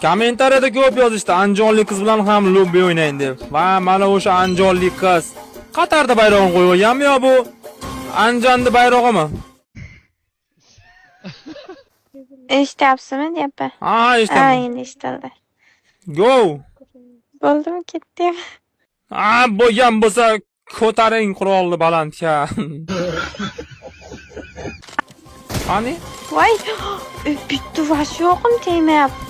Kommentariyada ko'p yozishdi, andijonlik qiz bilan ham lobbi o'ynaying deb. Va mana o'sha andijonlik qiz Qatarda bayrog'ini qo'yib olganmi yo bu Andijonda bayrog'imi? Eshityapsizmi deyapman. Ha, eshitaman. Endi eshitildi. Go. Bo'ldimi, ketdim. Bo'lgan bo'lsa ko'taring qurolni balandga. Qani? Voy, bitta vash yo'qim tegmayapti.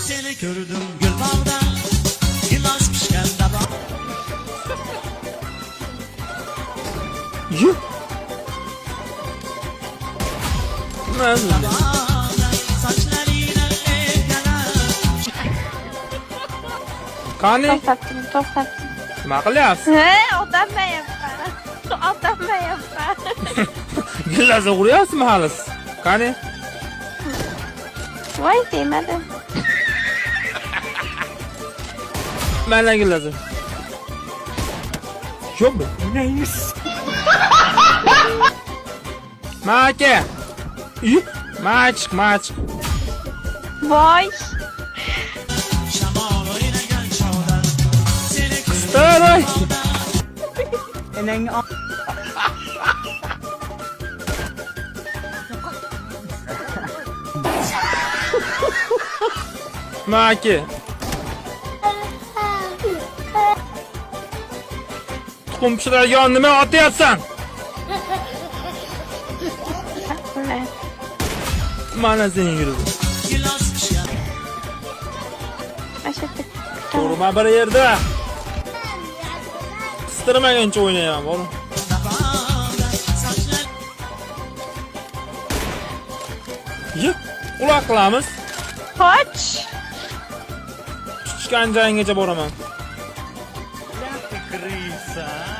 Seni gördüm gül bağda, gilas pişken daba. Yuh. Saçlarıyla evlenen. Qani? To'xtatdim. Nima qilyapsiz? He, odamlayapman. Odamlayapman. Gillaza uryapsizmi hali? Qani? Voy, tegmadim. Mana gillaza. Yo'qmi? Neymiz? Maka. Mach. Voy. Şamal oyuna gel çağdan. Seni Staray. Enang Maki. Tuxum pishiradigan nima otyapsan? Mana sening yurib. gilas pişken. Turma bir yerda. Qistirmaguncha o'ynayman, oğlum. Saçlar Yuk, uloq qilamiz. Qoch. Tushgan joyingacha boraman. Krisa.